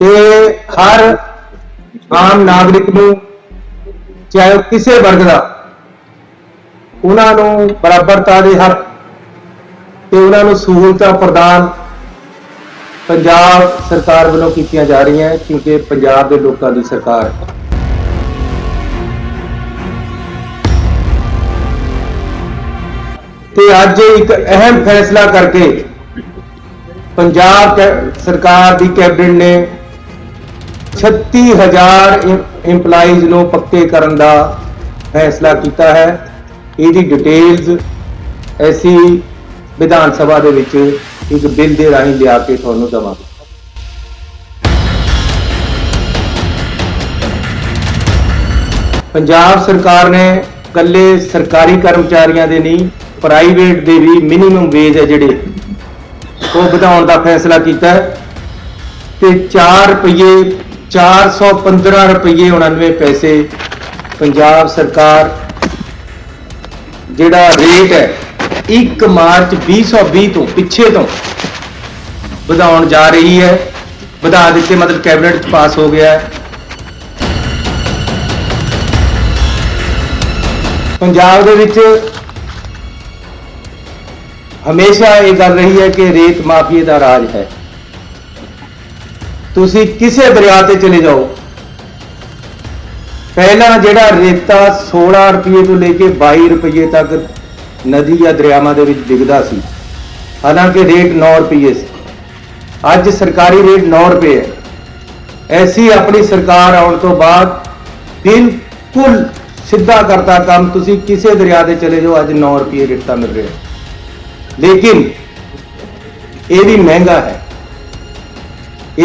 ਤੇ ਹਰ ਆਮ ਨਾਗਰਿਕ ਨੂੰ ਚਾਹੇ ਉਹ ਕਿਸੇ ਵਰਗ ਦਾ ਉਹਨਾਂ ਨੂੰ ਬਰਾਬਰਤਾ ਦੇ ਹੱਕ ਤੇ ਉਹਨਾਂ ਨੂੰ ਸਹੂਲਤਾਂ ਪ੍ਰਦਾਨ ਪੰਜਾਬ ਸਰਕਾਰ ਵੱਲੋਂ ਕੀਤੀਆਂ ਜਾ ਰਹੀਆਂ ਕਿਉਂਕਿ ਪੰਜਾਬ ਦੇ ਲੋਕਾਂ ਦੀ ਸਰਕਾਰ ਹੈ। ਤੇ ਅੱਜ ਇੱਕ ਅਹਿਮ ਫੈਸਲਾ ਕਰਕੇ ਪੰਜਾਬ ਸਰਕਾਰ ਦੀ ਕੈਬਨਿਟ ਨੇ 36000 ਇੰਪਲਾਈਜ਼ ਨੂੰ ਪੱਕੇ ਕਰਨ ਦਾ ਫੈਸਲਾ ਕੀਤਾ ਹੈ। ਇਹਦੀ ਡਿਟੇਲਸ ਅਸੀਂ ਵਿਧਾਨ ਸਭਾ ਦੇ ਵਿੱਚ ਇੱਕ ਬਿੱਲ ਦੇ ਰਾਹੀਂ ਲਿਆ ਕੇ ਤੁਹਾਨੂੰ ਦਵਾਂਗੇ। ਪੰਜਾਬ ਸਰਕਾਰ ਨੇ ਕੱਲੇ ਸਰਕਾਰੀ ਕਰਮਚਾਰੀਆਂ ਦੇ ਨਹੀਂ ਪ੍ਰਾਈਵੇਟ ਦੇ ਵੀ ਮਿਨੀਮਮ ਵੇਜ ਹੈ ਜਿਹੜੇ ਉਹ ਵਧਾਉਣ ਦਾ ਫੈਸਲਾ ਕੀਤਾ ਹੈ ਤੇ 4 ਰੁਪਏ 415 ਰੁਪਏ 99 ਪੈਸੇ ਪੰਜਾਬ ਸਰਕਾਰ ਜਿਹੜਾ ਰੇਟ ਹੈ 1 ਮਾਰਚ 2020 ਤੋਂ ਪਿੱਛੇ ਤੋਂ ਵਧਾਉਣ ਜਾ ਰਹੀ ਹੈ। ਵਧਾ ਦਿੱਤੇ ਮਤਲਬ ਕੈਬਨਿਟ ਚ ਪਾਸ ਹੋ ਗਿਆ ਹੈ। ਪੰਜਾਬ ਦੇ ਵਿੱਚ ਹਮੇਸ਼ਾ ਇਹ ਗੱਲ ਰਹੀ ਹੈ ਕਿ ਰੇਤ ਮਾਫੀਏ ਦਾ ਰਾਜ ਹੈ। ਤੁਸੀਂ ਕਿਸੇ ਦਰਿਆ ਤੇ ਚਲੇ ਜਾਓ, ਪਹਿਲਾਂ ਜਿਹੜਾ ਰੇਤਾ 16 ਰੁਪਏ ਤੋਂ ਲੈ ਕੇ 22 ਰੁਪਏ ਤੱਕ ਨਦੀ ਜਾਂ ਦਰਿਆਵਾਂ ਦੇ ਵਿੱਚ ਵਿਕਦਾ ਸੀ, ਹਾਲਾਂਕਿ ਰੇਟ 9 ਰੁਪਏ ਸੀ। ਅੱਜ ਸਰਕਾਰੀ ਰੇਟ 9 ਰੁਪਏ ਹੈ। ਐਸੀ ਆਪਣੀ ਸਰਕਾਰ ਆਉਣ ਤੋਂ ਬਾਅਦ ਬਿਲਕੁਲ ਸਿੱਧਾ ਕਰਤਾ ਕੰਮ। ਤੁਸੀਂ ਕਿਸੇ ਦਰਿਆ ਤੇ ਚਲੇ ਜਾਓ, ਅੱਜ 9 ਰੁਪਏ ਰੇਤਾ ਮਿਲ ਰਿਹਾ, ਲੇਕਿਨ ਇਹ ਵੀ ਮਹਿੰਗਾ ਹੈ।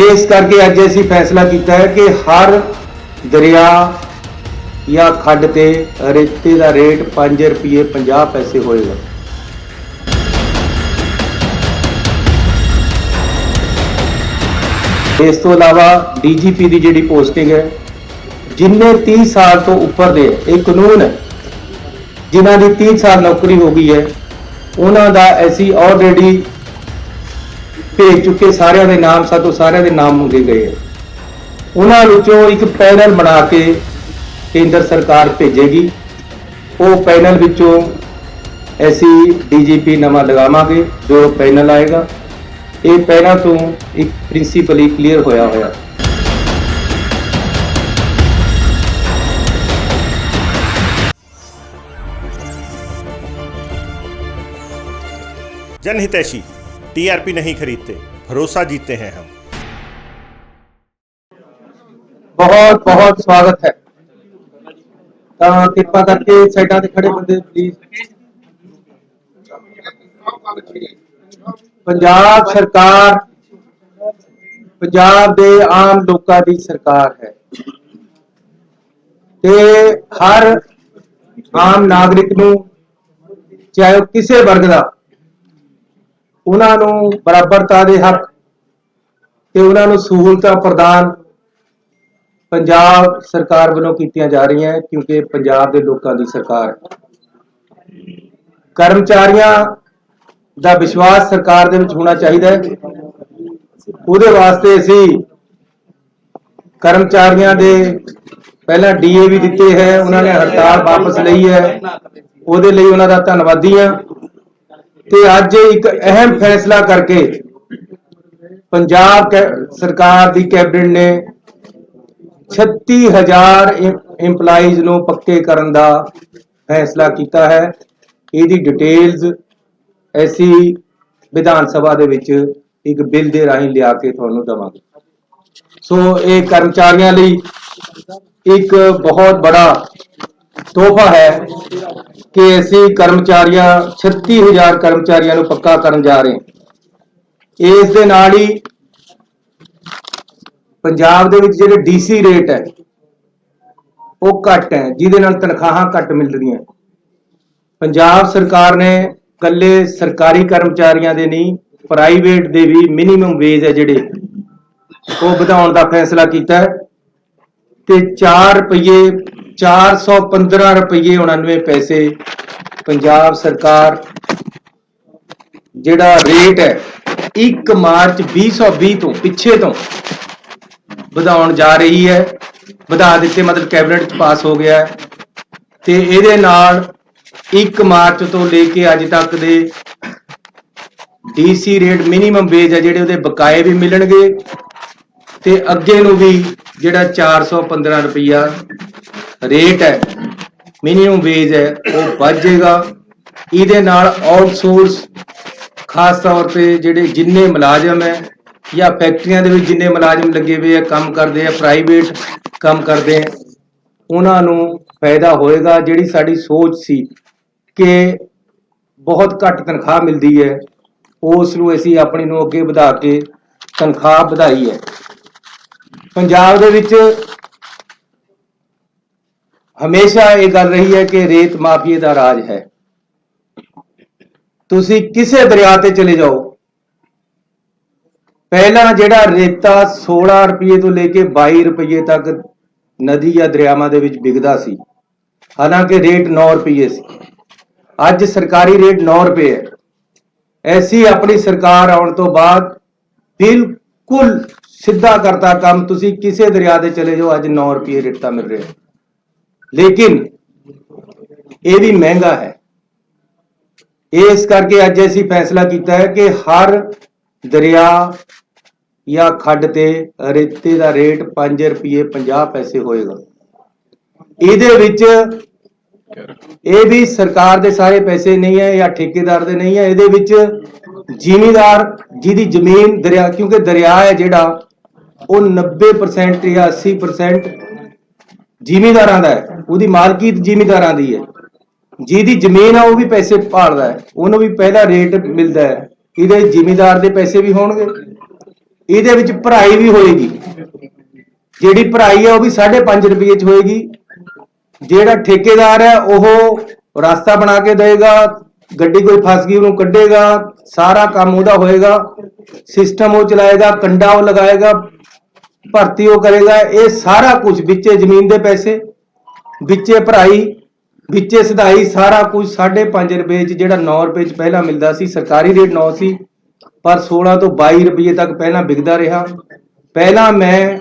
ਇਸ ਕਰਕੇ ਅੱਜ ਅਸੀਂ ਫੈਸਲਾ ਕੀਤਾ ਹੈ ਕਿ ਹਰ ਦਰਿਆ ਜਾਂ ਖੱਡ ਤੇ ਰੇਤੇ ਦਾ ਰੇਟ 5 ਰੁਪਏ 50 ਪੈਸੇ ਹੋਏਗਾ। ਇਸ ਤੋਂ ਇਲਾਵਾ ਡੀਜੀਪੀ ਦੀ ਜਿਹੜੀ ਪੋਸਟਿੰਗ ਹੈ, ਜਿੰਨੇ 30 ਸਾਲ ਤੋਂ ਉੱਪਰ ਦੇ, ਇਹ ਕਾਨੂੰਨ ਹੈ, ਜਿਨ੍ਹਾਂ ਦੀ 30 ਸਾਲ ਨੌਕਰੀ ਹੋ ਗਈ ਹੈ ਉਹਨਾਂ ਦਾ ਅਸੀਂ ਆਲਰੇਡੀ ਭੇਜ ਚੁੱਕੇ ਸਾਰਿਆਂ ਦੇ ਨਾਮ, ਸਾਤੋਂ ਸਾਰਿਆਂ ਦੇ ਨਾਮ ਮੰਗੇ ਗਏ। ਉਹਨਾਂ ਵਿੱਚੋਂ ਇੱਕ ਪੈਨਲ ਬਣਾ ਕੇ ਕੇਂਦਰ ਸਰਕਾਰ ਭੇਜੇਗੀ। ਉਹ ਪੈਨਲ ਵਿੱਚੋਂ ਅਸੀਂ ਡੀਜੀਪੀ ਨਵਾਂ ਲਗਾਵਾਂਗੇ। ਜੋ ਪੈਨਲ ਆਏਗਾ, ਇਹ ਪਹਿਲਾਂ ਤੋਂ ਇੱਕ ਪ੍ਰਿੰਸੀਪਲੀ ਕਲੀਅਰ ਹੋਇਆ ਹੋਇਆ। जनहितैषी टीआरपी नहीं खरीदते, भरोसा जीतते हैं हम। बहुत बहुत स्वागत है। कृपा करके साइडा ते खड़े बंदे प्लीज। पंजाब सरकार पंजाब दे आम लोकां दी सरकार है ते हर आम नागरिक नूं चाहे वो किसी वर्ग दा ਉਹਨਾਂ ਨੂੰ ਬਰਾਬਰਤਾ ਦੇ ਹੱਕ ਤੇ ਉਹਨਾਂ ਨੂੰ ਸਹੂਲਤਾਂ ਪ੍ਰਦਾਨ ਪੰਜਾਬ ਸਰਕਾਰ ਵੱਲੋਂ ਕੀਤੀਆਂ ਜਾ ਰਹੀਆਂ ਕਿਉਂਕਿ ਪੰਜਾਬ ਦੇ ਲੋਕਾਂ ਦੀ ਸਰਕਾਰ ਹੈ। ਕਰਮਚਾਰੀਆਂ ਦਾ ਵਿਸ਼ਵਾਸ ਸਰਕਾਰ ਦੇ ਵਿੱਚ ਹੋਣਾ ਚਾਹੀਦਾ ਹੈ। ਉਹਦੇ ਵਾਸਤੇ ਅਸੀਂ ਕਰਮਚਾਰੀਆਂ ਦੇ ਪਹਿਲਾਂ ਡੀਏ ਵੀ ਦਿੱਤੇ ਹੈ, ਉਹਨਾਂ ਨੇ ਹੜਤਾਲ ਵਾਪਸ ਲਈ ਹੈ, ਉਹਦੇ ਲਈ ਉਹਨਾਂ ਦਾ ਧੰਨਵਾਦੀ ਹਾਂ। ਤੇ ਅੱਜ ਇੱਕ ਅਹਿਮ ਫੈਸਲਾ ਕਰਕੇ ਪੰਜਾਬ ਸਰਕਾਰ ਦੀ ਕੈਬਨਿਟ ਨੇ 36000 ਇੰਪਲਾਈਜ਼ ਨੂੰ ਪੱਕੇ ਕਰਨ ਦਾ ਫੈਸਲਾ ਕੀਤਾ ਹੈ। ਇਹਦੀ ਡਿਟੇਲਸ ਅਸੀਂ ਵਿਧਾਨ ਸਭਾ ਦੇ ਵਿੱਚ ਇੱਕ ਬਿੱਲ ਦੇ ਰਾਹੀਂ ਲਿਆ ਕੇ ਤੁਹਾਨੂੰ ਦਵਾਂਗੇ। ਸੋ ਇਹ ਕਰਮਚਾਰੀਆਂ ਲਈ ਇੱਕ ਬਹੁਤ ਬੜਾ ਤੋਹਫਾ ਹੈ ਕਿ ਅਸੀਂ ਕਰਮਚਾਰੀਆਂ 36000 ਕਰਮਚਾਰੀਆਂ ਨੂੰ ਪੱਕਾ ਕਰਨ ਜਾ ਰਹੇ ਹਾਂ। ਇਸ ਦੇ ਨਾਲ ਹੀ ਪੰਜਾਬ ਦੇ ਵਿੱਚ ਜਿਹੜੇ ਡੀਸੀ ਰੇਟ ਹੈ ਉਹ ਘੱਟ ਹੈ, ਜਿਹਦੇ ਨਾਲ ਤਨਖਾਹਾਂ ਘੱਟ ਮਿਲ ਰਹੀਆਂ। ਪੰਜਾਬ ਸਰਕਾਰ ਨੇ ਕੱਲੇ ਸਰਕਾਰੀ ਕਰਮਚਾਰੀਆਂ ਦੇ ਨਹੀਂ ਪ੍ਰਾਈਵੇਟ ਦੇ ਵੀ ਮਿਨੀਮਮ ਵੇਜ ਹੈ ਜਿਹੜੇ ਉਹ ਵਧਾਉਣ ਦਾ ਫੈਸਲਾ ਕੀਤਾ ਹੈ ਤੇ 4 ਰੁਪਏ 415 ਰੁਪਏ 99 ਪੈਸੇ ਪੰਜਾਬ ਸਰਕਾਰ ਜਿਹੜਾ ਰੇਟ ਹੈ 1 ਮਾਰਚ 2020 ਤੋਂ ਪਿੱਛੇ ਤੋਂ ਵਧਾਉਣ ਜਾ ਰਹੀ ਹੈ, ਵਧਾ ਦਿੱਤੇ, ਮਤਲਬ ਕੈਬਨਿਟ 'ਚ ਪਾਸ ਹੋ ਗਿਆ ਹੈ। ਤੇ ਇਹਦੇ ਨਾਲ 1 ਮਾਰਚ ਤੋਂ ਲੈ ਕੇ ਅੱਜ ਤੱਕ ਦੇ ਡੀਸੀ ਰੇਟ ਮਿਨੀਮਮ ਵੇਜ ਹੈ ਜਿਹੜੇ ਉਹਦੇ ਬਕਾਏ ਵੀ ਮਿਲਣਗੇ ਤੇ ਅੱਗੇ ਨੂੰ ਵੀ ਜਿਹੜਾ 415 ਰੁਪਈਆ ਰੇਟ ਹੈ ਮਿਨੀਮਮ ਵੇਜ ਹੈ ਉਹ ਵੱਧ ਜਾਏਗਾ। ਇਹਦੇ ਨਾਲ ਆਊਟਸੋਰਸ ਖਾਸ ਤੌਰ ਤੇ ਜਿਹੜੇ ਜਿੰਨੇ ਮੁਲਾਜ਼ਮ ਹੈ ਜਾਂ ਫੈਕਟਰੀਆਂ ਦੇ ਵਿੱਚ ਜਿੰਨੇ ਮੁਲਾਜ਼ਮ ਲੱਗੇ ਹੋਏ ਆ, ਕੰਮ ਕਰਦੇ ਆ, ਪ੍ਰਾਈਵੇਟ ਕੰਮ ਕਰਦੇ ਆ, ਉਹਨਾਂ ਨੂੰ ਫਾਇਦਾ ਹੋਏਗਾ। ਜਿਹੜੀ ਸਾਡੀ ਸੋਚ ਸੀ ਕਿ ਬਹੁਤ ਘੱਟ ਤਨਖਾਹ ਮਿਲਦੀ ਹੈ, ਉਸ ਨੂੰ ਅਸੀਂ ਆਪਣੀ ਨੂੰ ਅੱਗੇ ਵਧਾ ਕੇ ਤਨਖਾਹ ਵਧਾਈ ਹੈ। ਪੰਜਾਬ ਦੇ ਵਿੱਚ ਹਮੇਸ਼ਾ ਇਹ ਗੱਲ ਰਹੀ ਹੈ ਕਿ ਰੇਤ ਮਾਫੀਏ ਦਾ ਰਾਜ ਹੈ। ਤੁਸੀਂ ਕਿਸੇ ਦਰਿਆ ਤੇ ਚਲੇ ਜਾਓ, ਪਹਿਲਾਂ ਜਿਹੜਾ ਰੇਤਾ 16 ਰੁਪਏ ਤੋਂ ਲੈ ਕੇ 22 ਰੁਪਏ ਤੱਕ ਨਦੀ ਜਾਂ ਦਰਿਆਵਾਂ ਦੇ ਵਿੱਚ ਵਿਕਦਾ ਸੀ, ਹਾਲਾਂਕਿ ਰੇਟ 9 ਰੁਪਏ ਸੀ। ਅੱਜ ਸਰਕਾਰੀ ਰੇਟ 9 ਰੁਪਏ ਹੈ। ਐਸੀ ਆਪਣੀ ਸਰਕਾਰ ਆਉਣ ਤੋਂ ਬਾਅਦ ਬਿਲਕੁਲ ਸਿੱਧਾ ਕਰਤਾ ਕੰਮ। ਤੁਸੀਂ ਕਿਸੇ ਦਰਿਆ ਤੇ ਚਲੇ ਜਾਓ, ਅੱਜ 9 ਰੁਪਏ ਰੇਟਾ ਮਿਲ ਰਿਹਾ, ਲੇਕਿਨ ਇਹ ਵੀ ਮਹਿੰਗਾ ਹੈ। ਇਸ ਕਰਕੇ ਅੱਜ ਅਸੀਂ ਫੈਸਲਾ ਕੀਤਾ ਹੈ ਕਿ ਹਰ ਦਰਿਆ ਜਾਂ ਖੱਡ ਤੇ ਰੇਤੇ ਦਾ ਰੇਟ 5 ਰੁਪਏ 50 ਪੈਸੇ ਹੋਏਗਾ। ਇਹਦੇ ਵਿੱਚ ਇਹ ਵੀ ਸਰਕਾਰ ਦੇ ਸਾਰੇ ਪੈਸੇ ਨਹੀਂ ਹੈ ਜਾਂ ਠੇਕੇਦਾਰ ਦੇ ਨਹੀਂ ਹੈ, ਇਹਦੇ ਵਿੱਚ ਜ਼ਿਮੀਂਦਾਰ ਜਿਹਦੀ ਜ਼ਮੀਨ ਦਰਿਆ, ਕਿਉਂਕਿ ਦਰਿਆ ਹੈ ਜਿਹੜਾ ਉਹ 90% ਜਾਂ 80% ਜ਼ਿਮੀਂਦਾਰਾਂ ਦਾ ਹੈ, ਉਹਦੀ ਮਾਲਕੀਅਤ ਜ਼ਿਮੀਂਦਾਰਾਂ ਦੀ ਹੈ। ਜਿਹਦੀ ਜ਼ਮੀਨ ਆ ਉਹ ਵੀ ਪੈਸੇ ਭਾਲਦਾ ਹੈ, ਉਹਨੂੰ ਵੀ ਪਹਿਲਾ ਰੇਟ ਮਿਲਦਾ ਹੈ। ਇਹਦੇ ਜ਼ਿਮੀਂਦਾਰ ਦੇ ਪੈਸੇ ਵੀ ਹੋਣਗੇ, ਇਹਦੇ ਵਿੱਚ ਭਰਾਈ ਵੀ ਹੋਏਗੀ। ਜਿਹੜੀ ਭਰਾਈ ਹੈ ਉਹ ਵੀ 5.5 ਰੁਪਏ 'ਚ ਹੋਏਗੀ। ਜਿਹੜਾ ਠੇਕੇਦਾਰ ਹੈ ਉਹ ਰਸਤਾ ਬਣਾ ਕੇ ਦੇਗਾ, ਗੱਡੀ ਕੋਈ ਫਸ ਗਈ ਉਹਨੂੰ ਕੱਢੇਗਾ, ਸਾਰਾ ਕੰਮ ਉਹਦਾ ਹੋਏਗਾ, ਸਿਸਟਮ ਉਹ ਚਲਾਏਗਾ, ਕੰਡਾ ਉਹ ਲਗਾਏਗਾ, ਭਰਤੀ ਉਹ ਕਰੇਗਾ। ਇਹ ਸਾਰਾ ਕੁਝ ਵਿੱਚੇ ਜ਼ਮੀਨ ਦੇ ਪੈਸੇ, ਵਿੱਚੇ ਭਰਾਈ, ਵਿੱਚੇ ਸਦਾਈ, ਸਾਰਾ ਕੁਝ 5.5 ਰੁਪਏ 'ਚ, ਜਿਹੜਾ 9 ਰੁਪਏ 'ਚ ਪਹਿਲਾਂ ਮਿਲਦਾ ਸੀ। ਸਰਕਾਰੀ ਰੇਟ 9 ਸੀ, ਪਰ 16 ਤੋਂ 22 ਰੁਪਏ ਤੱਕ ਪਹਿਲਾਂ ਵਿਕਦਾ ਰਿਹਾ। ਪਹਿਲਾਂ ਮੈਂ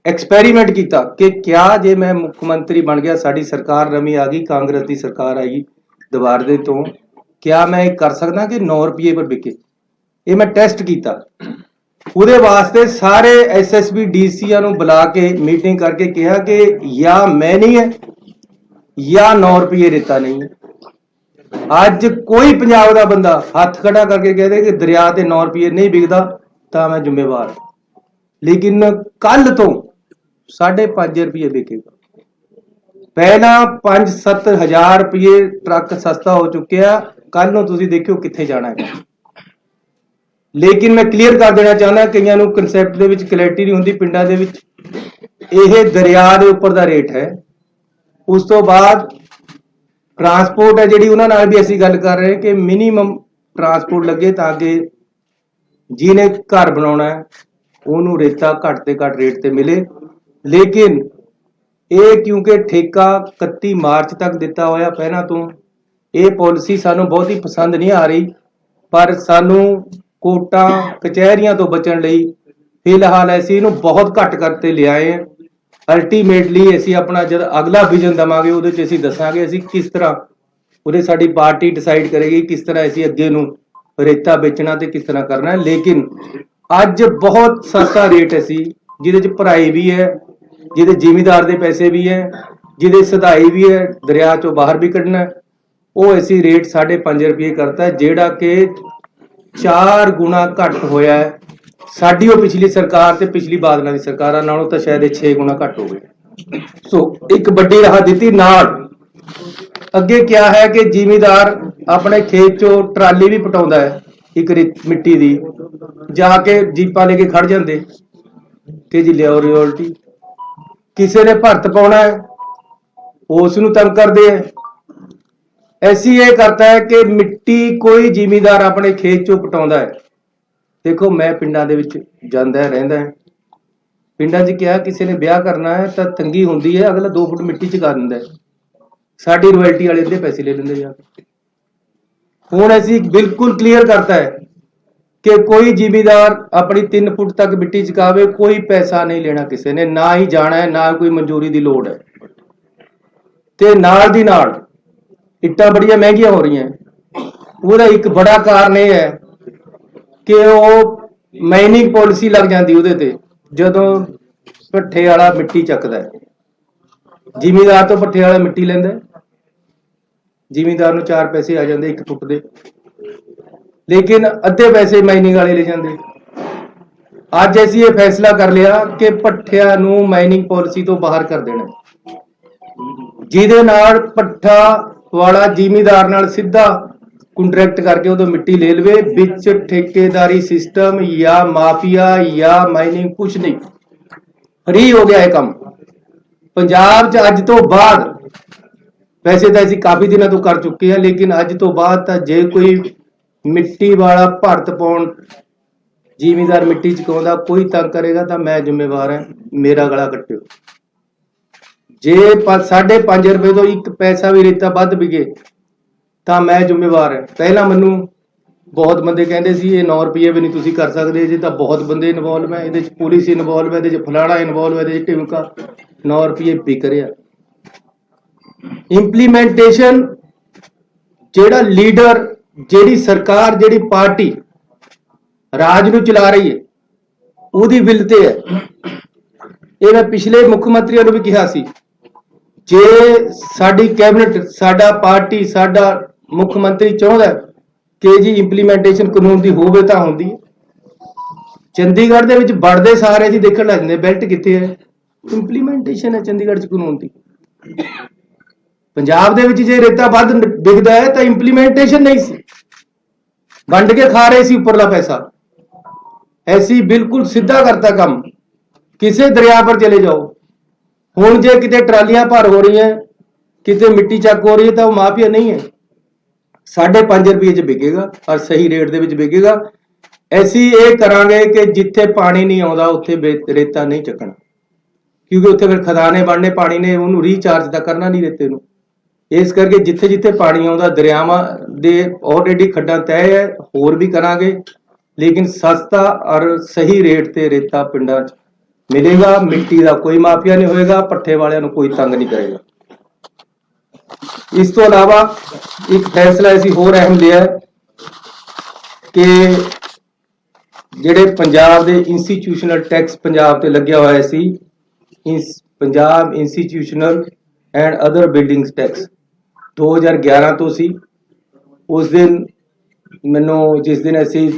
ਐਕਸਪੈਰੀਮੈਂਟ ਕੀਤਾ ਕਿ ਕਿਆ ਜੇ ਮੈਂ ਮੁੱਖ ਮੰਤਰੀ ਬਣ ਗਿਆ, ਸਾਡੀ ਸਰਕਾਰ ਨਵੀਂ ਆ ਗਈ, ਕਾਂਗਰਸ ਦੀ ਸਰਕਾਰ ਆਈ ਦੁਬਾਰੇ ਤੋਂ, ਕਿਆ ਮੈਂ ਇਹ ਕਰ ਸਕਦਾ ਕਿ 9 ਰੁਪਏ ਪਰ ਵਿਕੇ? ਇਹ ਮੈਂ ਟੈਸਟ ਕੀਤਾ। ਉਹਦੇ ਵਾਸਤੇ ਸਾਰੇ ਐਸਐਸਪੀ ਡੀਸੀਆਂ ਨੂੰ ਬੁਲਾ ਕੇ ਮੀਟਿੰਗ ਕਰਕੇ ਕਿਹਾ ਕਿ ਜਾਂ ਮੈਂ ਨਹੀਂ ਹੈ ਜਾਂ 9 ਰੁਪਏ ਰੇਤਾ ਨਹੀਂ ਹੈ। ਅੱਜ ਕੋਈ ਪੰਜਾਬ ਦਾ ਬੰਦਾ ਹੱਥ ਖੜਾ ਕਰਕੇ ਕਹਦੇ ਕਿ ਦਰਿਆ ਤੇ 9 ਰੁਪਏ ਨਹੀਂ ਵਿਕਦਾ ਤਾਂ ਮੈਂ ਜ਼ਿੰਮੇਵਾਰ, ਲੇਕਿਨ ਕੱਲ ਤੋਂ 5.5 ਰੁਪਏ ਵਿਕੇਗਾ। ਪਹਿਲਾਂ 5-7 ਹਜ਼ਾਰ ਰੁਪਏ ਟਰੱਕ ਸਸਤਾ ਹੋ ਚੁੱਕਿਆ, ਕੱਲ ਨੂੰ ਤੁਸੀਂ ਦੇਖਿਓ ਕਿੱਥੇ ਜਾਣਾ ਹੈ। ਲੇਕਿਨ ਮੈਂ ਕਲੀਅਰ ਕਰ ਦੇਣਾ ਚਾਹੁੰਦਾ, ਕਈਆਂ ਨੂੰ ਕਨਸੈਪਟ ਦੇ ਵਿੱਚ ਕਲੈਰਿਟੀ ਨਹੀਂ ਹੁੰਦੀ ਪਿੰਡਾਂ ਦੇ ਵਿੱਚ, ਇਹ ਦਰਿਆ ਦੇ ਉੱਪਰ ਦਾ ਰੇਟ ਹੈ। ਉਸ ਤੋਂ ਬਾਅਦ ਟਰਾਂਸਪੋਰਟ ਹੈ ਜਿਹੜੀ, ਉਹਨਾਂ ਨਾਲ ਵੀ ਅਸੀਂ ਗੱਲ ਕਰ ਰਹੇ ਕਿ ਮਿਨੀਮਮ ਟਰਾਂਸਪੋਰਟ ਲੱਗੇ ਤਾਂ ਕਿ ਜਿਹਨੇ ਘਰ ਬਣਾਉਣਾ ਹੈ ਉਹਨੂੰ ਰੇਤਾ ਘੱਟ ਤੇ ਘੱਟ ਰੇਟ ਤੇ ਮਿਲੇ। ਲੇਕਿਨ ਇਹ ਕਿਉਂਕਿ ਠੇਕਾ 31 ਮਾਰਚ ਤੱਕ ਦਿੱਤਾ ਹੋਇਆ ਪਹਿਲਾਂ ਤੋਂ, ਇਹ ਪਾਲਿਸੀ ਸਾਨੂੰ ਬਹੁਤ ਹੀ ਪਸੰਦ ਨਹੀਂ ਆ ਰਹੀ, ਪਰ ਸਾਨੂੰ ਕੋਰਟਾਂ ਕਚਹਿਰੀਆਂ ਤੋਂ ਬਚਣ ਲਈ ਫਿਲਹਾਲ ਅਸੀਂ ਇਹਨੂੰ ਬਹੁਤ ਘੱਟ ਕਰਤੇ ਲਿਆਏ ਹਾਂ। ਅਲਟੀਮੇਟਲੀ ਅਸੀਂ ਆਪਣਾ ਜਦ ਅਗਲਾ ਵਿਜ਼ਨ ਦੇਵਾਂਗੇ ਉਹਦੇ 'ਚ ਅਸੀਂ ਦੱਸਾਂਗੇ ਅਸੀਂ ਕਿਸ ਤਰ੍ਹਾਂ, ਉਹਦੇ ਸਾਡੀ ਪਾਰਟੀ ਡਿਸਾਈਡ ਕਰੇਗੀ ਕਿਸ ਤਰ੍ਹਾਂ ਅਸੀਂ ਅੱਗੇ ਨੂੰ ਰੇਤਾ ਵੇਚਣਾ ਤੇ ਕਿਸ ਤਰ੍ਹਾਂ ਕਰਨਾ ਹੈ। ਲੇਕਿਨ ਅੱਜ ਬਹੁਤ ਸਸਤਾ ਰੇਟ ਅਸੀਂ, ਜਿਹਦੇ 'ਚ ਭਰਾਈ ਵੀ ਹੈ, ਜਿਹਦੇ ਜ਼ਿਮੀਂਦਾਰ ਦੇ ਪੈਸੇ ਵੀ ਹੈ, ਜਿਹਦੇ ਸਦਾਈ ਵੀ ਹੈ, ਦਰਿਆ 'ਚੋਂ ਬਾਹਰ ਵੀ ਕੱਢਣਾ, ਉਹ ਅਸੀਂ ਰੇਟ 5.5 ਰੁਪਏ ਕਰਤਾ, ਜਿਹੜਾ ਕਿ 4 ਗੁਣਾ ਘੱਟ ਹੋਇਆ ਹੈ। ਸਾਡੀ ਉਹ ਪਿਛਲੀ ਸਰਕਾਰ ਤੇ ਪਿਛਲੀ ਬਾਦਲਾਂ ਦੀ ਸਰਕਾਰਾਂ ਨਾਲੋਂ ਤਾਂ ਸ਼ਾਇਦ 6 ਗੁਣਾ ਘੱਟ ਹੋ ਗਏ। ਸੋ ਇੱਕ ਵੱਡੀ ਰਾਹ ਦਿੱਤੀ। ਨਾਲ ਅੱਗੇ ਕਿਹਾ ਹੈ ਕਿ ਜ਼ਿਮੀਂਦਾਰ ਆਪਣੇ ਖੇਤ 'ਚੋਂ ਟਰਾਲੀ ਵੀ ਪਟਾਉਂਦਾ ਹੈ, ਇੱਕ ਮਿੱਟੀ ਦੀ, ਜਾ ਕੇ ਜੀਪਾਂ ਲੈ ਕੇ ਖੜ ਜਾਂਦੇ ਕਿ ਜੀ ਲਿਆਓ ਰਿਓਲਟੀ। ਕਿਸੇ ਨੇ ਭਰਤ ਪਾਉਣਾ ਹੈ ਉਸ ਨੂੰ ਤੰਗ ਕਰਦੇ ਹੈ। ਐਸੀ ਇਹ ਕਰਤਾ ਹੈ ਕਿ ਮਿੱਟੀ ਕੋਈ ਜ਼ਿਮੀਂਦਾਰ ਆਪਣੇ ਖੇਤ 'ਚੋਂ ਪਟਾਉਂਦਾ ਹੈ। ਦੇਖੋ ਮੈਂ ਪਿੰਡਾਂ ਦੇ ਵਿੱਚ ਜਾਂਦਾ ਰਹਿੰਦਾ ਹੈ, ਪਿੰਡਾਂ 'ਚ ਕਿਹਾ ਕਿਸੇ ਨੇ ਵਿਆਹ ਕਰਨਾ ਹੈ ਤਾਂ ਤੰਗੀ ਹੁੰਦੀ ਹੈ, ਅਗਲਾ 2 ਫੁੱਟ ਮਿੱਟੀ 'ਚ ਕਰ ਦਿੰਦਾ ਹੈ, ਸਾਡੀ ਰਾਇਲਟੀ ਵਾਲੇ ਦੇ ਪੈਸੇ ਲੈ ਲੈਂਦੇ ਜਾ ਕੇ। ਹੁਣ ਅਸੀਂ ਬਿਲਕੁਲ ਕਲੀਅਰ ਕਰਤਾ ਹੈ कि कोई ਜ਼ਿਮੀਦਾਰ ਆਪਣੀ 3 ਫੁੱਟ ਤੱਕ ਮਿੱਟੀ ਚਕਾਵੇ, ਕੋਈ ਪੈਸਾ ਨਹੀਂ ਲੈਣਾ ਕਿਸੇ ਨੇ, ਨਾ ਹੀ ਜਾਣਾ ਹੈ, ਨਾ ਕੋਈ ਮਨਜ਼ੂਰੀ ਦੀ ਲੋੜ ਹੈ। ਤੇ ਨਾਲ ਦੀ ਨਾਲ ਇੱਟਾਂ ਬੜੀਆਂ ਮਹਿੰਗੀਆਂ ਹੋ ਰਹੀਆਂ। ਉਹਦਾ ਇੱਕ ਬੜਾ ਕਾਰਨ ਇਹ ਹੈ ਕਿ ਉਹ ਮਾਈਨਿੰਗ ਪਾਲਿਸੀ ਲੱਗ ਜਾਂਦੀ ਉਹਦੇ ਤੇ, ਜਦੋਂ ਭੱਠੇ ਵਾਲਾ ਮਿੱਟੀ ਚੱਕਦਾ ਹੈ। ਜ਼ਿਮੀਦਾਰ ਤੋਂ ਭੱਠੇ ਵਾਲਾ ਮਿੱਟੀ ਲੈਂਦਾ, ਜ਼ਿਮੀਦਾਰ ਨੂੰ 4 ਪੈਸੇ ਆ ਜਾਂਦੇ 1 ਫੁੱਟ ਦੇ, ਲੇਕਿਨ ਅੱਧੇ ਪੈਸੇ ਮਾਈਨਿੰਗ ਵਾਲੇ ਲੈ ਜਾਂਦੇ। ਅੱਜ ਅਸੀਂ ਇਹ ਫੈਸਲਾ ਕਰ ਲਿਆ ਕਿ ਭੱਠਿਆਂ ਨੂੰ ਮਾਈਨਿੰਗ ਪਾਲਿਸੀ ਤੋਂ ਬਾਹਰ ਕਰ ਦੇਣਾ, ਜਿਹਦੇ ਨਾਲ ਭੱਠਾ ਵਾਲਾ ਜ਼ਿਮੀਦਾਰ ਨਾਲ ਸਿੱਧਾ ਕੰਟਰੈਕਟ ਕਰਕੇ ਉਦੋਂ ਮਿੱਟੀ ਲੈ ਲਵੇ, ਵਿੱਚ ਠੇਕੇਦਾਰੀ ਸਿਸਟਮ ਜਾਂ ਮਾਫੀਆ ਜਾਂ ਮਾਈਨਿੰਗ ਕੁਛ ਨਹੀਂ, ਫ੍ਰੀ ਹੋ ਗਿਆ ਇਹ ਕੰਮ ਪੰਜਾਬ 'ਚ ਅੱਜ ਤੋਂ ਬਾਅਦ। ਵੈਸੇ ਤਾਂ ਅਸੀਂ ਕਾਫੀ ਦਿਨਾਂ ਤੋਂ ਕਰ ਚੁੱਕੇ ਹਾਂ, ਲੇਕਿਨ ਅੱਜ ਤੋਂ ਬਾਅਦ ਤਾਂ ਜੇ ਕੋਈ ਮਿੱਟੀ ਵਾਲਾ ਭਰਤ ਪਾਉਣ ਜ਼ਿਮੀਦਾਰ ਮਿੱਟੀ ਚਕਾਉਂਦਾ ਕੋਈ ਤੰਗ ਕਰੇਗਾ ਤਾਂ ਮੈਂ ਜ਼ਿੰਮੇਵਾਰ ਹਾਂ, ਮੇਰਾ ਗਲਾ ਕੱਟਿਓ। ਜੇ 5.5 ਰੁਪਏ ਤੋਂ 1 ਪੈਸਾ ਵੀ ਰੇਤਾ ਵੱਧ ਵਿਕੇ ਤਾਂ ਮੈਂ ਜ਼ਿੰਮੇਵਾਰ ਹਾਂ। ਪਹਿਲਾਂ ਮੈਨੂੰ ਬਹੁਤ ਬੰਦੇ ਕਹਿੰਦੇ ਸੀ ਇਹ 9 ਰੁਪਏ ਵੀ ਨਹੀਂ ਤੁਸੀਂ ਕਰ ਸਕਦੇ, ਜੇ ਤਾਂ ਬਹੁਤ ਬੰਦੇ ਇਨਵੋਲਵ ਹੈ ਇਹਦੇ 'ਚ, ਪੁਲਿਸ ਇਨਵੋਲਵ ਹੈ ਇਹਦੇ 'ਚ, ਫਲਾਣਾ ਇਨਵੋਲਵ ਹੈ ਇਹਦੇ 'ਚ, ਢਿਮਕਾ 9 ਰੁਪਏ ਵਿਕ ਰਿਹਾ। ਇੰਪਲੀਮੈਂਟੇਸ਼ਨ ਜਿਹੜਾ ਲੀਡਰ, ਜਿਹੜੀ ਸਰਕਾਰ, ਜਿਹੜੀ ਪਾਰਟੀ ਰਾਜ ਨੂੰ ਚਲਾ ਰਹੀ ਹੈ ਉਹਦੀ ਵਿਲ ਤੇ ਹੈ। ਇਹ ਮੈਂ ਪਿਛਲੇ ਮੁੱਖ ਮੰਤਰੀਆਂ ਨੂੰ ਵੀ ਕਿਹਾ ਸੀ, ਜੇ ਸਾਡੀ ਕੈਬਨਿਟ, ਸਾਡਾ ਪਾਰਟੀ, ਸਾਡਾ ਮੁੱਖ ਮੰਤਰੀ ਚਾਹੁੰਦਾ ਕਿ ਜੀ ਇੰਪਲੀਮੈਂਟੇਸ਼ਨ ਕਾਨੂੰਨ ਦੀ ਹੋਵੇ ਤਾਂ ਹੁੰਦੀ ਹੈ। ਚੰਡੀਗੜ੍ਹ ਦੇ ਵਿੱਚ ਵੜਦੇ ਸਾਰੇ ਜੀ ਦੇਖਣ ਲੱਗ ਜਾਂਦੇ ਬੈਲਟ ਕਿੱਥੇ ਹੈ, ਇੰਪਲੀਮੈਂਟੇਸ਼ਨ ਹੈ ਚੰਡੀਗੜ੍ਹ 'ਚ ਕਾਨੂੰਨ ਦੀ। ਪੰਜਾਬ ਦੇ ਵਿੱਚ ਜੇ ਰੇਤਾ ਵੱਧ ਡਿੱਗਦਾ ਹੈ ਤਾਂ ਇੰਪਲੀਮੈਂਟੇਸ਼ਨ ਨਹੀਂ ਸੀ, ਵੰਡ ਕੇ ਖਾ ਰਹੇ ਸੀ ਉੱਪਰਲਾ ਪੈਸਾ। ਐਸੀ ਬਿਲਕੁਲ ਸਿੱਧਾ ਕਰਤਾ ਕੰਮ। ਕਿਸੇ ਦਰਿਆ ਪਰ ਚਲੇ ਜਾਓ, ਹੁਣ ਜੇ ਕਿਤੇ ਟਰਾਲੀਆਂ ਭਰ ਹੋ ਰਹੀਆਂ, ਕਿਤੇ ਮਿੱਟੀ ਚੱਕ ਹੋ ਰਹੀ ਹੈ ਤਾਂ ਉਹ ਮਾਫੀਆ ਨਹੀਂ ਹੈ, 5.5 ਰੁਪਏ 'ਚ ਵਿਕੇਗਾ ਔਰ ਸਹੀ ਰੇਟ ਦੇ ਵਿੱਚ ਵਿਕੇਗਾ। ਅਸੀਂ ਇਹ ਕਰਾਂਗੇ ਕਿ ਜਿੱਥੇ ਪਾਣੀ ਨਹੀਂ ਆਉਂਦਾ ਉੱਥੇ ਰੇਤਾ ਨਹੀਂ ਚੱਕਣਾ, ਕਿਉਂਕਿ ਉੱਥੇ ਫਿਰ ਖਦਾਨੇ ਬਣਨੇ, ਪਾਣੀ ਨੇ ਉਹਨੂੰ ਰੀਚਾਰਜ ਤਾਂ ਕਰਨਾ ਨਹੀਂ ਰੇਤੇ ਨੂੰ। ਇਸ ਕਰਕੇ ਜਿੱਥੇ ਜਿੱਥੇ ਪਾਣੀ ਆਉਂਦਾ, ਦਰਿਆਵਾਂ ਦੇ ਆਲਰੇਡੀ ਖੱਡਾਂ ਤੈਅ ਹੈ, ਹੋਰ ਵੀ ਕਰਾਂਗੇ, ਲੇਕਿਨ ਸਸਤਾ ਔਰ ਸਹੀ ਰੇਟ ਤੇ ਰੇਤਾ ਪਿੰਡਾਂ 'ਚ ਮਿਲੇਗਾ। ਮਿੱਟੀ ਦਾ ਕੋਈ ਮਾਫੀਆ ਨਹੀਂ ਹੋਏਗਾ, ਭੱਠੇ ਵਾਲਿਆਂ ਨੂੰ ਕੋਈ ਤੰਗ ਨਹੀਂ ਕਰੇਗਾ। ਇਸ ਤੋਂ ਇਲਾਵਾ ਇੱਕ ਫੈਸਲਾ ਅਸੀਂ ਹੋਰ ਅਹਿਮ ਲਿਆ ਕਿ ਜਿਹੜੇ ਪੰਜਾਬ ਦੇ ਇੰਸਟੀਟਿਊਸ਼ਨਲ ਟੈਕਸ ਪੰਜਾਬ ਤੇ ਲੱਗਿਆ ਹੋਇਆ ਸੀ, Punjab institutional and other buildings tax 2011 ਤੋਂ ਸੀ। ਉਸ ਦਿਨ ਮੈਨੂੰ, ਜਿਸ ਦਿਨ ਅਸੀਂ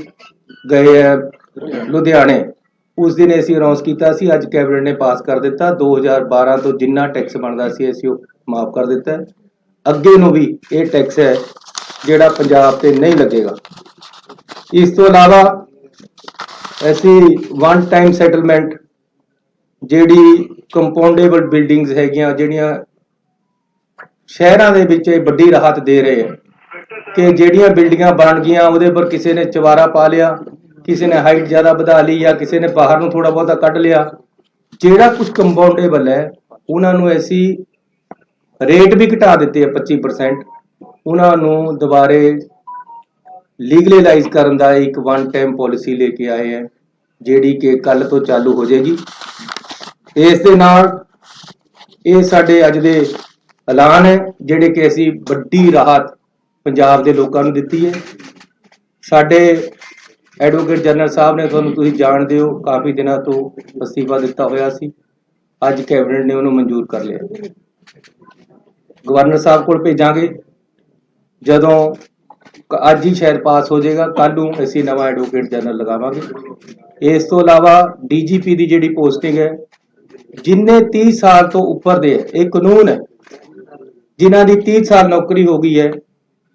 ਗਏ ਲੁਧਿਆਣੇ, ਉਸ ਦਿਨ ਅਸੀਂ ਅਨਾਉਂਸ ਕੀਤਾ ਸੀ, ਅੱਜ ਕੈਬਨਿਟ ਨੇ ਪਾਸ ਕਰ ਦਿੱਤਾ। 2012 ਤੋਂ ਜਿੰਨਾ ਟੈਕਸ ਬਣਦਾ ਸੀ ਅਸੀਂ ਉਹ ਮਾਫ ਕਰ ਦਿੱਤਾ। ਅੱਗੇ ਨੂੰ ਵੀ ਇਹ ਟੈਕਸ ਹੈ ਜਿਹੜਾ ਪੰਜਾਬ ਤੇ ਨਹੀਂ ਲੱਗੇਗਾ। ਇਸ ਤੋਂ ਇਲਾਵਾ ਅਸੀਂ ਵਨ ਟਾਈਮ ਸੈਟਲਮੈਂਟ, ਜਿਹੜੀ ਕੰਪਾਊਂਡੇਬਲ ਬਿਲਡਿੰਗਸ ਹੈਗੀਆਂ, ਜਿਹੜੀਆਂ ਸ਼ਹਿਰਾਂ ਦੇ ਵਿੱਚ ਇਹ ਵੱਡੀ ਰਾਹਤ ਦੇ ਰਹੇ ਹੈ ਕਿ ਜਿਹੜੀਆਂ ਬਿਲਡਿੰਗਾਂ ਬਣ ਗਈਆਂ ਉਹਦੇ ਪਰ ਕਿਸੇ ਨੇ ਚਵਾਰਾ ਪਾ ਲਿਆ, ਕਿਸੇ ਨੇ ਹਾਈਟ ਜ਼ਿਆਦਾ ਵਧਾ ਲਈ, ਜਾਂ ਕਿਸੇ ਨੇ ਬਾਹਰ ਨੂੰ ਥੋੜਾ ਬਹੁਤਾ ਕੱਢ ਲਿਆ, ਜਿਹੜਾ ਕੁਝ ਕੰਪਾਊਂਡੇਬਲ ਹੈ ਉਹਨਾਂ ਨੂੰ ਅਸੀਂ ਰੇਟ ਵੀ ਘਟਾ ਦਿੱਤੇ ਹੈ 25%। ਉਹਨਾਂ ਨੂੰ ਦੁਬਾਰੇ ਲੀਗਲਾਈਜ਼ ਕਰਨ ਦਾ ਇੱਕ ਵਨ ਟਾਈਮ ਪਾਲਿਸੀ ਲੈ ਕੇ ਆਏ ਹੈ, ਜਿਹੜੀ ਕਿ ਕੱਲ ਤੋਂ ਚਾਲੂ ਹੋ ਜਾਏਗੀ। ਇਸ ਦੇ ਨਾਲ ਇਹ ਸਾਡੇ ਅੱਜ ਦੇ ਐਲਾਨ ਹੈ ਜਿਹੜੇ ਕਿ ਅਸੀਂ ਵੱਡੀ ਰਾਹਤ ਪੰਜਾਬ ਦੇ ਲੋਕਾਂ ਨੂੰ ਦਿੱਤੀ ਹੈ। ਸਾਡੇ ਐਡਵੋਕੇਟ ਜਨਰਲ ਸਾਹਿਬ ਨੇ, ਤੁਹਾਨੂੰ ਤੁਸੀਂ ਜਾਣਦੇ ਹੋ, ਕਾਫੀ ਦਿਨਾਂ ਤੋਂ ਅਸਤੀਫਾ ਦਿੱਤਾ ਹੋਇਆ ਸੀ, ਅੱਜ ਕੈਬਨਿਟ ਨੇ ਉਹਨੂੰ ਮਨਜ਼ੂਰ ਕਰ ਲਿਆ। ਗਵਰਨਰ ਸਾਹਿਬ ਕੋਲ ਭੇਜਾਂਗੇ, ਜਦੋਂ ਅੱਜ ਹੀ ਸ਼ਾਇਦ ਪਾਸ ਹੋ ਜਾਏਗਾ, ਕੱਲ ਨੂੰ ਅਸੀਂ ਨਵਾਂ ਐਡਵੋਕੇਟ ਜਨਰਲ ਲਗਾਵਾਂਗੇ। ਇਸ ਤੋਂ ਇਲਾਵਾ ਡੀਜੀਪੀ ਦੀ ਜਿਹੜੀ ਪੋਸਟਿੰਗ ਹੈ, ਜਿੰਨੇ 30 ਸਾਲ ਤੋਂ ਉੱਪਰ ਦੇ, ਇਹ ਕਾਨੂੰਨ ਹੈ, ਜਿਨ੍ਹਾਂ ਦੀ 30 ਸਾਲ ਨੌਕਰੀ ਹੋ ਗਈ ਹੈ,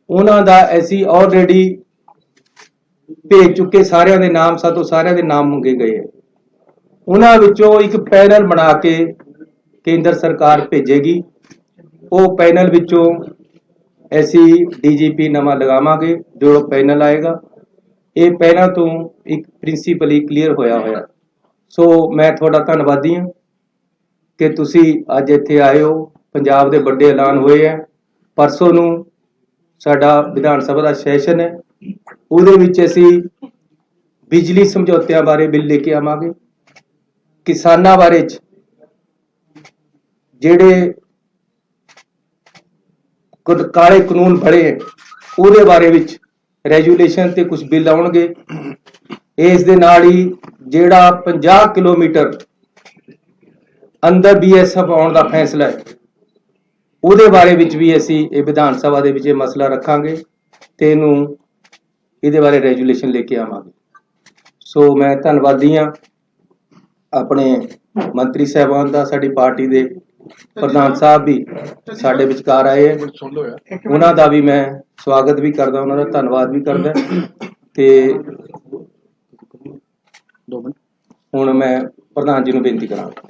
ਉਹਨਾਂ ਦਾ ਅਸੀਂ ਆਲਰੇਡੀ ਭੇਜ ਚੁੱਕੇ ਸਾਰਿਆਂ ਦੇ ਨਾਮ, ਸਾਤੋਂ ਸਾਰਿਆਂ ਦੇ ਨਾਮ ਮੰਗੇ ਗਏ ਹੈ। ਉਹਨਾਂ ਵਿੱਚੋਂ ਇੱਕ ਪੈਨਲ ਬਣਾ ਕੇ ਕੇਂਦਰ ਸਰਕਾਰ ਭੇਜੇਗੀ। ਉਹ ਪੈਨਲ ਵਿੱਚੋਂ ਅਸੀਂ ਡੀਜੀਪੀ ਨਵਾਂ ਲਗਾਵਾਂਗੇ। ਜੋ ਪੈਨਲ ਆਏਗਾ, ਇਹ ਪਹਿਲਾਂ ਤੋਂ ਇੱਕ ਪ੍ਰਿੰਸੀਪਲੀ ਕਲੀਅਰ ਹੋਇਆ। ਸੋ ਮੈਂ ਤੁਹਾਡਾ ਧੰਨਵਾਦੀ ਹਾਂ ਕਿ ਤੁਸੀਂ ਅੱਜ ਇੱਥੇ ਆਏ ਹੋ। ਪੰਜਾਬ ਦੇ ਵੱਡੇ ਐਲਾਨ ਹੋਏ ਹੈ। ਪਰਸੋਂ ਨੂੰ ਸਾਡਾ ਵਿਧਾਨ ਸਭਾ ਦਾ ਸੈਸ਼ਨ ਹੈ, ਉਹਦੇ ਵਿੱਚ ਅਸੀਂ ਬਿਜਲੀ ਸਮਝੌਤਿਆਂ ਬਾਰੇ ਬਿੱਲ ਲੈ ਕੇ ਆਵਾਂਗੇ। ਕਿਸਾਨਾਂ ਬਾਰੇ ਜਿਹੜੇ ਕਾਲੇ ਕਾਨੂੰਨ ਬਣੇ ਉਹਦੇ ਬਾਰੇ ਵਿੱਚ ਰੈਜੂਲੇਸ਼ਨ ਤੇ ਕੁਝ ਬਿੱਲ ਆਉਣਗੇ। ਇਸ ਦੇ ਨਾਲ ਹੀ ਜਿਹੜਾ 50 ਕਿਲੋਮੀਟਰ ਅੰਦਰ BSF ਆਉਣ ਦਾ ਫੈਸਲਾ ਹੈ ਉਹਦੇ ਬਾਰੇ ਵਿੱਚ ਵੀ ਅਸੀਂ ਇਹ ਵਿਧਾਨ ਸਭਾ ਦੇ ਵਿੱਚ ਇਹ ਮਸਲਾ ਰੱਖਾਂਗੇ ਤੇ ਇਹਦੇ ਬਾਰੇ ਰੈਜੂਲੇਸ਼ਨ ਲੈ ਕੇ ਆਵਾਂਗੇ। ਸੋ ਮੈਂ ਧੰਨਵਾਦੀ ਹਾਂ ਆਪਣੇ ਮੰਤਰੀ ਸਾਹਿਬਾਨ ਦਾ, ਸਾਡੀ ਪਾਰਟੀ ਦੇ ਪ੍ਰਧਾਨ ਸਾਹਿਬ ਵੀ ਸਾਡੇ ਵਿਚਕਾਰ ਆਏ ਹੈ, ਉਹਨਾਂ ਦਾ ਵੀ ਮੈਂ ਸਵਾਗਤ ਵੀ ਕਰਦਾ, ਉਹਨਾਂ ਦਾ ਧੰਨਵਾਦ ਵੀ ਕਰਦਾ। ਤੇ ਹੁਣ ਮੈਂ ਪ੍ਰਧਾਨ ਜੀ ਨੂੰ ਬੇਨਤੀ ਕਰਾਂਗਾ।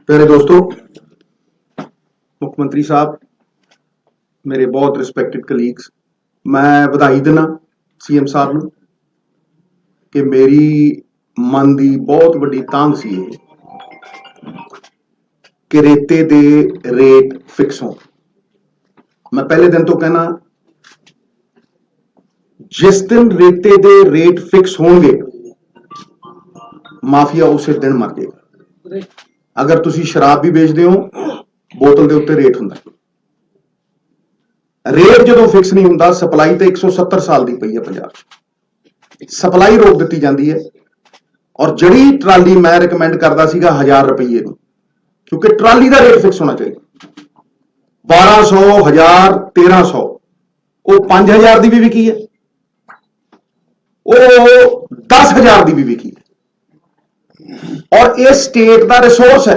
प्यारे दोस्तों, मुख्यमंत्री साहब, मेरे बहुत रिस्पैक्टेड कलीग्स, मैं बधाई देना CM साहब ਨੂੰ कि मेरी मन की बहुत वड्डी तांग सी कि रेते दे रेट फिक्स हो। मैं पहले दिन तो कहना जिस दिन रेते दे रेट फिक्स होंगे माफिया उस दिन मर जाएगा। अगर तुसी शराब भी बेचते हो बोतल के उत्ते रेट हुंदा, रेट जो फिक्स नहीं हुंदा, सप्लाई तो 170 साल की पई है पंजाब, सप्लाई रोक दी जाती है। और जड़ी ट्राली मैं रिकमेंड करता सीगा 1000 रुपये, क्योंकि ट्राली का रेट फिक्स होना चाहिए। 1200, 1000, 1300, वो 5000 की भी विकी है, वो 10,000 की भी विकी है। और ये स्टेट का रिसोर्स है।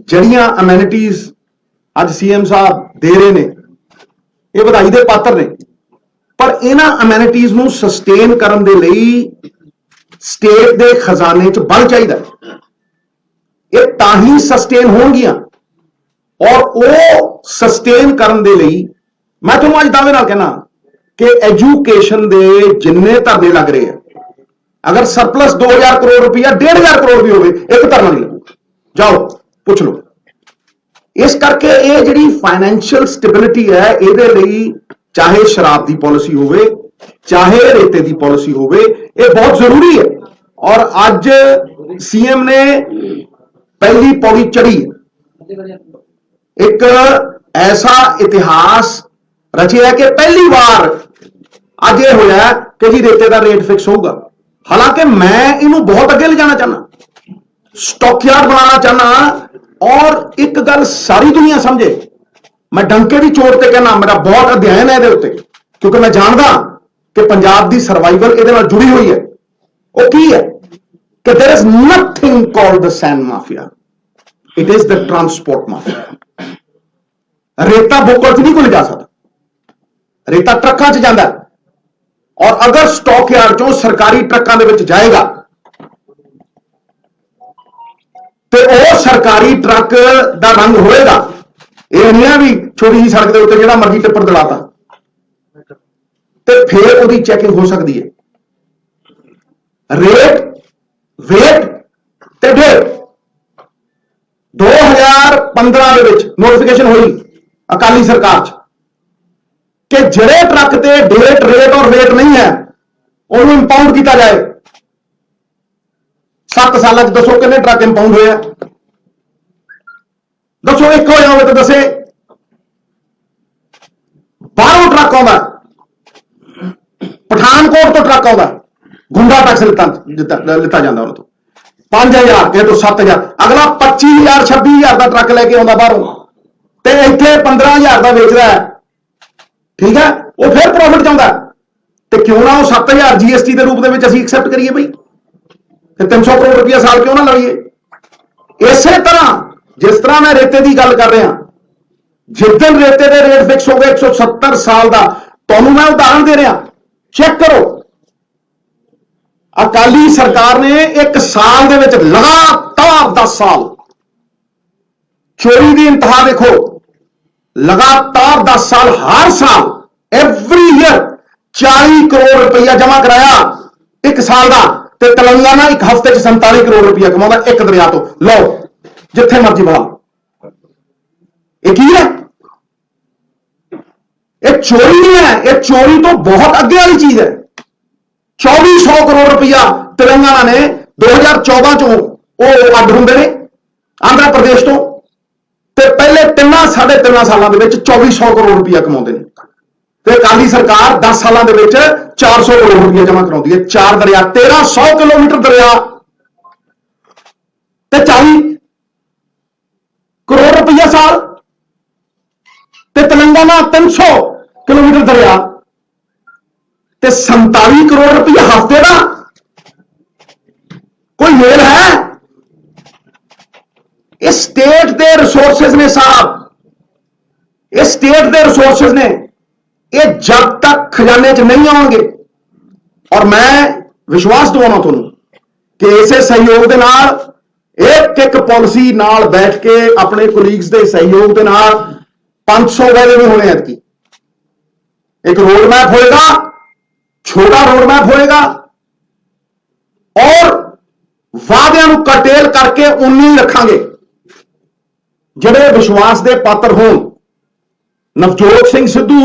जड़ियां अमेनिटीज अज CM साहब दे रहे ने, ये बधाई दे पात्र ने, पर इन्हां अमेनिटीज नूं सस्टेन करन दे लई स्टेट दे खजाने च बल चाहिए। ये तां ही सस्टेन होणगियां, और वो सस्टेन करन दे लई मैं तुहानूं अज दावे नाल कहना कि एजुकेशन दे जिन्ने धरने लग रहे हैं, अगर सरप्लस 2000 करोड़ रुपया 1500 करोड़ भी हो, एक धरना नहीं लगेगा, जाओ पुछ लो। इस करके ये जिहड़ी फाइनैंशियल स्टेबिलिटी है, इहदे लई चाहे शराब की पॉलिसी होवे, चाहे रेते की पॉलिसी होवे, ये बहुत जरूरी है। और अज CM ने पहली पौड़ी चढ़ी, एक ऐसा इतिहास रचिया है कि पहली बार अज ये होया कि जी रेते का रेट फिक्स होगा। हालांकि मैं इनू बहुत अगे ले जाना चाहना, स्टॉकयार्ड बनाना चाहना, और एक गल सारी दुनिया समझे, मैं डंके की चोट ते कहना, मेरा बहुत अध्ययन है इहदे उत्ते, क्योंकि मैं जानदा कि पंजाब की सर्वाइवल इहदे नाल जुड़ी हुई है। वो की है कि there is nothing called the sand mafia, it is the transport mafia. रेता बोकल च नहीं कोई जा सकता, रेता ट्रकों च जाता है, और अगर स्टॉक यार्ड चों सरकारी ट्रकों के विच जाएगा तो वह सरकारी ट्रक का रंग होएगा। यह नहीं है भी छोटी जी सड़क के उत्ते जिहड़ा मर्जी टिप्पर दिलाता, तो फिर उसकी चैकिंग हो सकती है। रेट, वेट ते डेट 2015 ਦੇ ਵਿੱਚ नोटिफिकेशन हुई अकाली सरकार कि ਜਿਹੜੇ ट्रक ते डेट, रेट और वेट नहीं है उन्होंने इंपाउंड किया जाए। 7 साल दसो कितने ट्रक इंपाउंड होए, दसो एक हो जाओ तो दसे। बाहरों ट्रक आता, पठानकोट तो ट्रक आता, गुंडा टैक्स लिता जाता उन्होंने तो 5000, किसी तो 7000, अगला 25000 26000 का ट्रक लेके आता बाहरों, तो इतने 15000 का बेचता है। ठीक है, वो फिर प्रॉफिट चाहता है, तो क्यों ना वो 7000 GST के रूप में एक्सेप्ट करिए भाई, 300 करोड़ रुपया साल क्यों ना लाइए। इस तरह जिस तरह मैं रेते की गल कर रहा, जिस दिन रेते के रेट फिक्स हो गए 170 साल का, तो मैं उदाहरण दे रहा, चेक करो। अकाली सरकार ने एक साल दे विच लगातार 10 साल चोरी की इंतहा देखो, लगातार 10 साल, हर साल एवरी ईयर 40 करोड़ रुपया जमा कराया एक साल का, ते तेलंगाना एक हफ्ते 47 करोड़ रुपया कमाਉਂਦਾ एक दरिया तो। लो जिथे मर्जी बहा, ये की है? ये चोरी नहीं है, ये चोरी तो बहुत अगे वाली चीज है। 2400 करोड़ रुपया तेलंगाना ने 2014 चो अड होंगे ने आंध्र प्रदेश तो, ते पहले 3.5 सालों के 2400 करोड़ रुपया कमाते हैं, ते अकाली सरकार 10 सालों के 400 करोड़ रुपया जमा कराती है। 4 दरिया, 1300 किलोमीटर दरिया ते 40 करोड़ रुपया साल, ते तेलंगाना 300 किलोमीटर दरिया ते 47 करोड़ रुपया हफ्ते का। कोई मेल है? ये स्टेट के रिसोर्सेज ने साहब, ये स्टेट के रिसोर्सेज ने, ये जब तक खजाने च नहीं आएंगे, और मैं विश्वास दिवाना तुहानू कि इसे सहयोग के नाल एक पॉलिसी नाल बैठ के अपने कोलीग्स के सहयोग के नाल 500 वाले भी होने हैं। एक रोड मैप होएगा, छोटा रोड मैप होएगा, और वादियां नू कटेल करके उन्नी रखांगे जिहड़े विश्वास के पात्र होण। नवजोत सिंह सिद्धू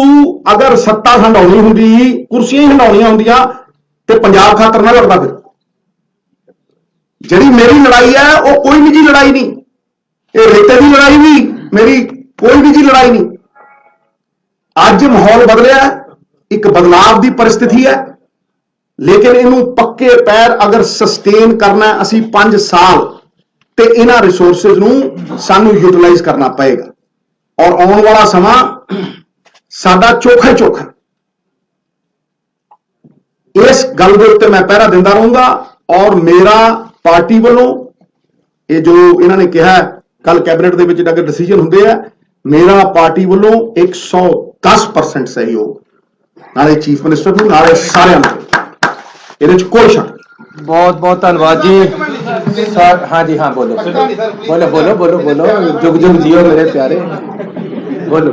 अगर सत्ता हंडाउणी हुंदी, कुर्सियां ही हंडाउणियां हुंदियां ते पंजाब खातर ना लड़दा। फिर जिहड़ी मेरी लड़ाई है वो कोई निजी लड़ाई नहीं, ये रेते की लड़ाई भी मेरी कोई निजी लड़ाई नहीं। अज माहौल बदलिया, एक बदलाव की परिस्थिति है, लेकिन इनू पक्के पैर अगर सस्टेन करना असी 5 साल, तो इन्हां रिसोर्सिस नू सानू यूटिलाइज करना पएगा। और आने वाला समा साडा चोखा चोखा, इस गल दे उत्ते मैं पहरा दिंदा रहूंगा। और मेरा पार्टी वालों ये जो इन्होंने कहा कल कैबिनेट दे विच अगर डिसीजन हुंदे आ, मेरा पार्टी वालों 110% सहयोग, नाले चीफ मिनिस्टर नूं, नाले सारिआं नूं, इहदे च कोई शक। बहुत बहुत धन्यवाद जी सर। हाँ जी, हाँ बोलो बोलो बोलो बोलो बोलो, जुग जुग जियो मेरे प्यारे, बोलो।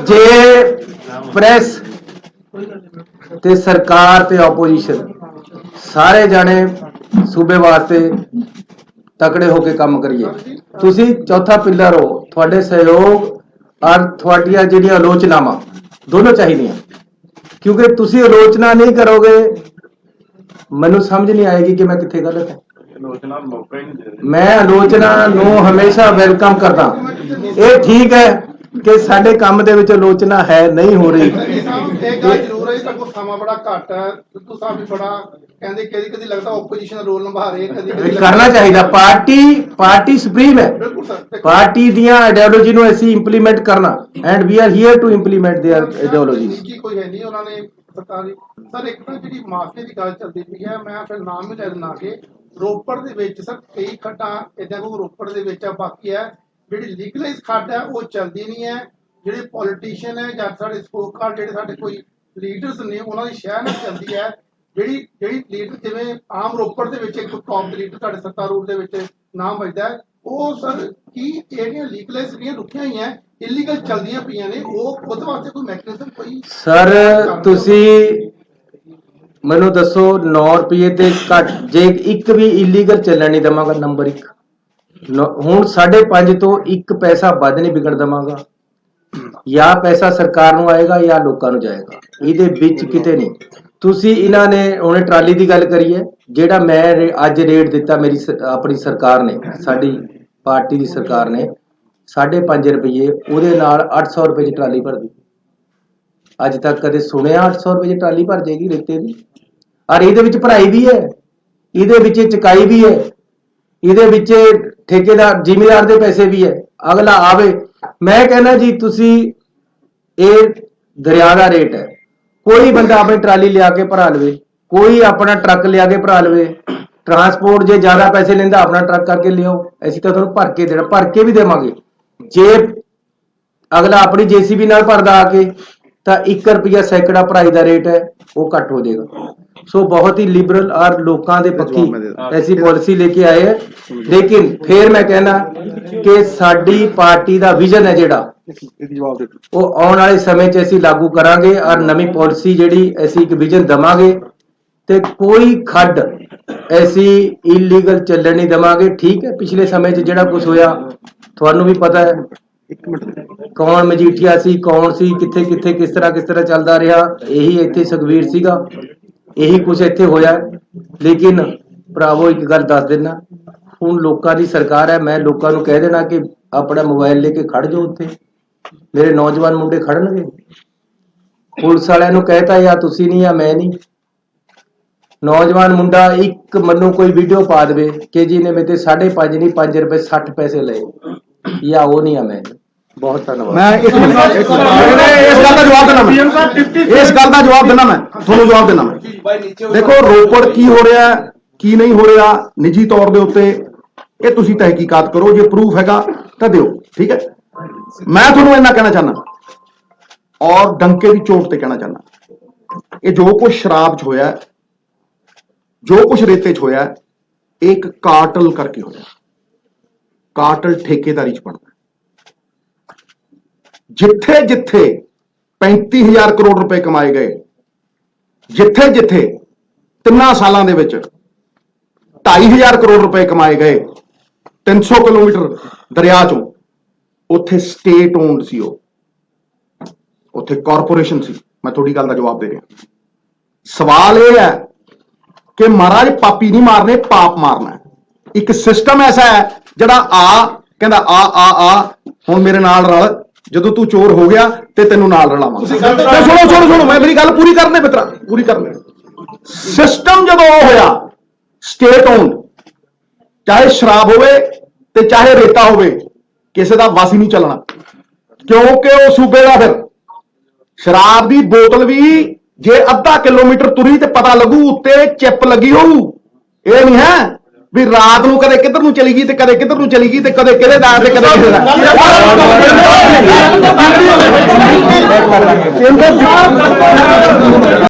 जे प्रेस ते सरकार ते ओपोजिशन सारे जाने सूबे वास्ते तकड़े होके काम करिए। तुसी चौथा पिलर हो, थोड़े सहयोग और थोड़िया जिहड़ियां आलोचनावां दोनों चाहिए, क्योंकि तुसी आलोचना नहीं करोगे मैनू समझ नहीं आएगी कि मैं किथे गलत है। मैं आलोचना नूं हमेशा वेलकम करदा। ये ठीक है कि साडे काम दे विच आलोचना है नहीं हो रही, करना चाहिए। पार्टी सुप्रीम है, पार्टी दियां आइडियोलॉजी नूं असीं इंप्लीमेंट करना, and we are here to implement their ideology. Sir एक ना जी माफिया की गल चलती पई है, मैं फिर नाम भी ले दिना कि रोपड़ दे विच सर कई खड्डां इदां को रोपड़ दे विच बाकी है, जिहड़ी लीगलाइज खड्ड है वो चलदी नहीं है। जिहड़े पॉलिटिशियन है जां साडे स्पोक कार्ड जिहड़े साडे कोई लीडर्स ने उन्हां दी शहर नाल चलदी है। जिहड़ी जिहड़ी लीडर जिवें आम रोपड़ दे विच एक टॉप लीडर साडे सत्तारूढ़ दे विच नाम वजदा है, वो सर की ਜਿਹੜੀਆਂ ਲੀਗਲਾਈਜ਼ ਜਿਹੜੀਆਂ ਰੁਕੀਆਂ ਹੋਈਆਂ ਇਲੀਗਲ ਚਲਦੀਆਂ ਪਈਆਂ ਨੇ, ਉਹ ਉਹਦੇ ਵਾਸਤੇ ਕੋਈ ਮੈਕੈਨਿਜ਼ਮ ਕੋਈ ਸਰ ਤੁਸੀਂ ਮੈਨੂੰ ਦੱਸੋ 9 ਰੁਪਏ ਤੇ ਘੱਟ ਜੇ ਇੱਕ ਵੀ ਇਲੀਗਲ ਚੱਲਣ ਨਹੀਂ ਦਵਾਂਗਾ। ਨੰਬਰ 1 ਹੁਣ 5.5 ਤੋਂ 1 ਪੈਸਾ ਵੱਧ ਨਹੀਂ ਵਿਗੜ ਦਵਾਂਗਾ, ਜਾਂ ਪੈਸਾ ਸਰਕਾਰ ਨੂੰ ਆਏਗਾ ਜਾਂ ਲੋਕਾਂ ਨੂੰ ਜਾਏਗਾ, ਇਹਦੇ ਵਿੱਚ ਕਿਤੇ ਨਹੀਂ। ਤੁਸੀਂ ਇਹਨਾਂ ਨੇ ਉਹਨੇ ਟਰਾਲੀ ਦੀ ਗੱਲ ਕਰੀ ਹੈ, ਜਿਹੜਾ ਮੈਂ ਅੱਜ ਰੇਟ ਦਿੱਤਾ ਮੇਰੀ ਆਪਣੀ ਸਰਕਾਰ ਨੇ, ਸਾਡੀ ਪਾਰਟੀ ਦੀ ਸਰਕਾਰ ਨੇ 5.5 ਰੁਪਏ, ਉਹਦੇ ਨਾਲ 800 ਰੁਪਏ ਦੀ ਟਰਾਲੀ ਭਰਦੀ। ਅੱਜ ਤੱਕ ਕਦੇ ਸੁਣਿਆ 800 ਰੁਪਏ ਦੀ ਟਰਾਲੀ ਭਰ ਜਾਏਗੀ ਰੇਤੇ ਦੀ? ਔਰ ਇਹਦੇ ਵਿੱਚ ਭਰਾਈ ਵੀ ਹੈ, ਇਹਦੇ ਵਿੱਚ ਚੁਕਾਈ ਵੀ ਹੈ, ਇਹਦੇ ਵਿੱਚ ਠੇਕੇਦਾਰ ਜ਼ਿਮੀਦਾਰ ਦੇ ਪੈਸੇ ਵੀ ਹੈ। ਅਗਲਾ ਆਵੇ, ਮੈਂ ਕਹਿੰਦਾ ਜੀ ਤੁਸੀਂ ਇਹ ਦਰਿਆ ਦਾ ਰੇਟ ਹੈ, ਕੋਈ ਬੰਦਾ ਆਪਣੀ ਟਰਾਲੀ ਲਿਆ ਕੇ ਭਰਾ ਲਵੇ, ਕੋਈ ਆਪਣਾ ਟਰੱਕ ਲਿਆ ਕੇ ਭਰਾ ਲਵੇ। ट्रांसपोर्ट जे ज्यादा पैसे लेंदा अपना ट्रक करके ले आओ, ऐसी तो तुहानू भर के देना, भर के भी देवांगे। जे अगला अपनी जेसीबी नाल भरदा आके तां 1 रुपया सैकड़ा भराई दा रेट है वो घट हो जाएगा। सो बहुत ही लिबरल और लोगों के पक्की ऐसी पॉलिसी लेके आए हैं। लेकिन फिर मैं कहना कि साडी पार्टी का विजन है जिहड़ा वो आने वाले समय च असीं लागू करांगे और नवी पॉलिसी जिहड़ी असीं एक विजन देवांगे ते कोई खड्ड ऐसी इलीगल चलण नहीं देवांगे। ठीक है, पिछले समय च जिहड़ा कुछ होया तुहानूं भी पता है, कौन मजीठिया सी, कौन सी किथे किथे किस तरह चलदा रहा, यही इत्थे सुखबीर सीगा, यही कुछ इत्थे होया। लेकिन भरावो एक गल दस देना, हुण लोकां दी सरकार है, मैं लोकां नूं कह देना कि अपना मोबाइल लेके खड़ जाओ उत्थे, मेरे नौजवान मुंडे खड़नगे। पुलिस वालियां नूं कहता या तुसीं नहीं या मैं नहीं, नौजवान मुंडा एक मनो कोई वीडियो पा दे कि जी ने मेरे 5.5 नहीं 5 रुपए 60 पैसे ले, या वो नहीं है मैं नहीं। बहुत धन्यवाद। मैं इस गल का जवाब देना, मैं इस गल का जवाब देना, मैं ਤੁਹਾਨੂੰ जवाब देना। मैं देखो रोपड़ की हो रहा है की नहीं हो रहा निजी तौर के उत्ते ये तुसी तहकीकात करो, जे प्रूफ हैगा तो दिओ, ठीक है। मैं ਤੁਹਾਨੂੰ इन्ना कहना चाहना और डंके की चोट ते कहना चाहना, ये जो कुछ शराब च होया, जो कुछ रेते च होया, एक कार्टल करके होया, कार्टल ठेकेदारी च बनदा। जिथे जिथे 35,000 करोड़ रुपए कमाए गए, जिथे जिथे 3 सालों के 2,500 करोड़ रुपए कमाए गए 300 किलोमीटर दरिया चों, उत्थे स्टेट ओन्ड सी, उत्थे कॉरपोरेशन सी। मैं थोड़ी गल का जवाब दे रहा। सवाल यह है कि महाराज पापी नहीं मारने, पाप मारना है। एक सिस्टम ऐसा है जड़ा कहता आ हुण मेरे नाल रल, जदों तू चोर हो गया ते तेनू नाल रलावां। सुनो मैं मेरी गल पूरी करने मित्रा, पूरी करने। सिस्टम जदों होया स्टेट ओन्ड, चाहे शराब होवे ते चाहे रेता होवे, किसी का वस ही नहीं चलना, क्योंकि वो सूबे का फिर शराब की बोतल भी जे अद्धा किलोमीटर तुरी ते पता लगू उत्ते चिप लगी होऊ। ये नहीं है भी रात नूं कदे किधर नूं चली गई ते कदे किधर नूं चली गई ते कदे किहदे दा ते कदे किहदे दा।